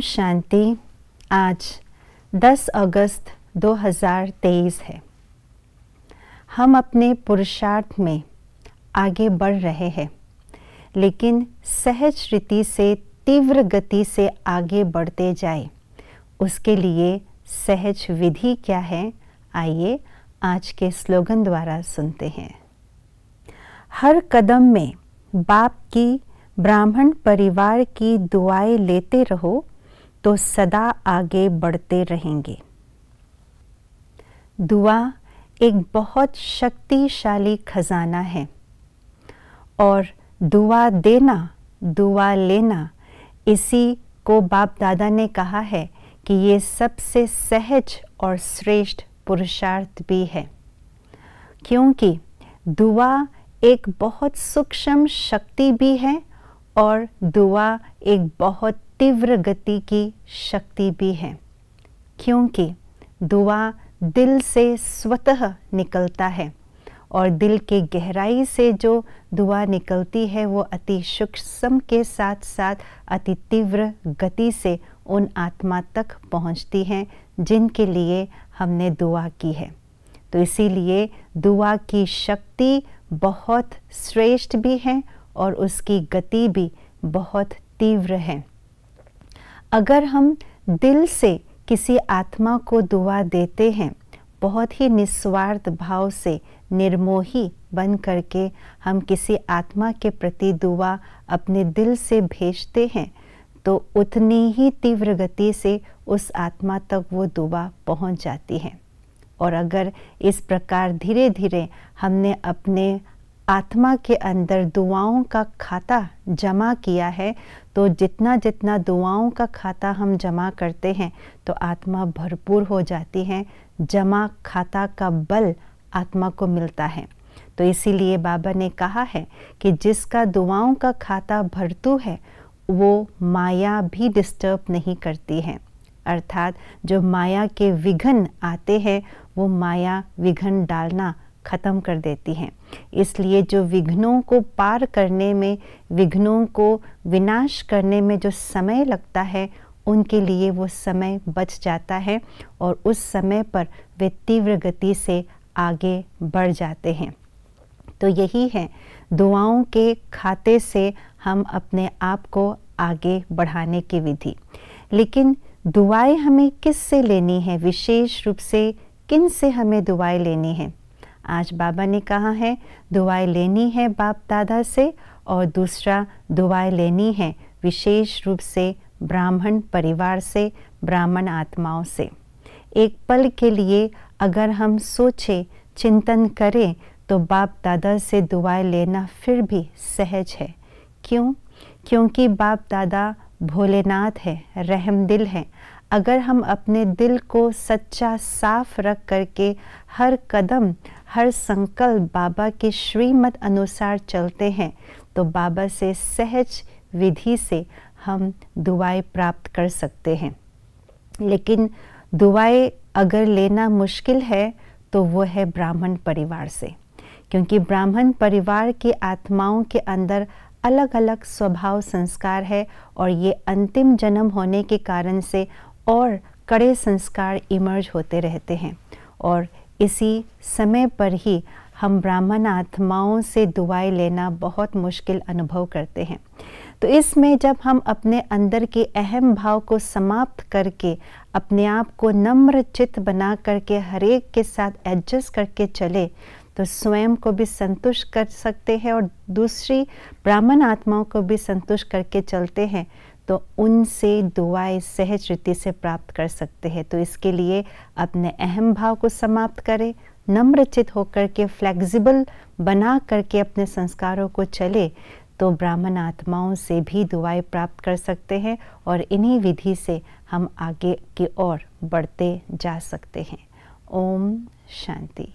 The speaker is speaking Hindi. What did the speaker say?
शांति। आज 10 अगस्त 2023 है। हम अपने पुरुषार्थ में आगे बढ़ रहे हैं, लेकिन सहज रीति से तीव्र गति से आगे बढ़ते जाए, उसके लिए सहज विधि क्या है, आइए आज के स्लोगन द्वारा सुनते हैं। हर कदम में बाप की ब्राह्मण परिवार की दुआएं लेते रहो तो सदा आगे बढ़ते रहेंगे। दुआ एक बहुत शक्तिशाली खजाना है और दुआ देना, दुआ लेना, इसी को बाप दादा ने कहा है कि ये सबसे सहज और श्रेष्ठ पुरुषार्थ भी है, क्योंकि दुआ एक बहुत सूक्ष्म शक्ति भी है और दुआ एक बहुत तीव्र गति की शक्ति भी है, क्योंकि दुआ दिल से स्वतः निकलता है और दिल के गहराई से जो दुआ निकलती है वो अति सूक्ष्म के साथ साथ अति तीव्र गति से उन आत्मा तक पहुंचती हैं जिनके लिए हमने दुआ की है। तो इसीलिए दुआ की शक्ति बहुत श्रेष्ठ भी है और उसकी गति भी बहुत तीव्र है। अगर हम दिल से किसी आत्मा को दुआ देते हैं, बहुत ही निस्वार्थ भाव से निर्मोही बन करके हम किसी आत्मा के प्रति दुआ अपने दिल से भेजते हैं, तो उतनी ही तीव्र गति से उस आत्मा तक वो दुआ पहुंच जाती है। और अगर इस प्रकार धीरे धीरे हमने अपने आत्मा के अंदर दुआओं का खाता जमा किया है, तो जितना जितना दुआओं का खाता हम जमा करते हैं तो आत्मा भरपूर हो जाती है। जमा खाता का बल आत्मा को मिलता है। तो इसीलिए बाबा ने कहा है कि जिसका दुआओं का खाता भरतू है वो माया भी डिस्टर्ब नहीं करती है, अर्थात जो माया के विघ्न आते हैं वो माया विघ्न डालना ख़त्म कर देती हैं। इसलिए जो विघ्नों को पार करने में, विघ्नों को विनाश करने में जो समय लगता है, उनके लिए वो समय बच जाता है और उस समय पर वे तीव्र गति से आगे बढ़ जाते हैं। तो यही है दुआओं के खाते से हम अपने आप को आगे बढ़ाने की विधि। लेकिन दुआएं हमें किस से लेनी है, विशेष रूप से किन से हमें दुआएं लेनी है? आज बाबा ने कहा है दुआएं लेनी है बाप दादा से, और दूसरा दुआएं लेनी है विशेष रूप से ब्राह्मण परिवार से, ब्राह्मण आत्माओं से। एक पल के लिए अगर हम सोचें, चिंतन करें, तो बाप दादा से दुआएं लेना फिर भी सहज है। क्यों? क्योंकि बाप दादा भोलेनाथ है, रहमदिल है। अगर हम अपने दिल को सच्चा साफ रख करके हर कदम, हर संकल्प बाबा के श्रीमत अनुसार चलते हैं, तो बाबा से सहज विधि से हम दुआएं प्राप्त कर सकते हैं। लेकिन दुआएं अगर लेना मुश्किल है तो वो है ब्राह्मण परिवार से, क्योंकि ब्राह्मण परिवार की आत्माओं के अंदर अलग अलग स्वभाव संस्कार है और ये अंतिम जन्म होने के कारण से और कड़े संस्कार इमर्ज होते रहते हैं। और इसी समय पर ही हम ब्राह्मण आत्माओं से दुआएं लेना बहुत मुश्किल अनुभव करते हैं। तो इसमें जब हम अपने अंदर के अहम भाव को समाप्त करके अपने आप को नम्र चित्त बना करके हर एक के साथ एडजस्ट करके चले, तो स्वयं को भी संतुष्ट कर सकते हैं और दूसरी ब्राह्मण आत्माओं को भी संतुष्ट करके चलते हैं, तो उनसे दुआएं सहज रीति से प्राप्त कर सकते हैं। तो इसके लिए अपने अहम भाव को समाप्त करें, नम्रचित होकर के फ्लेक्सिबल बना करके अपने संस्कारों को चले, तो ब्राह्मण आत्माओं से भी दुआएं प्राप्त कर सकते हैं और इन्हीं विधि से हम आगे की ओर बढ़ते जा सकते हैं। ओम शांति।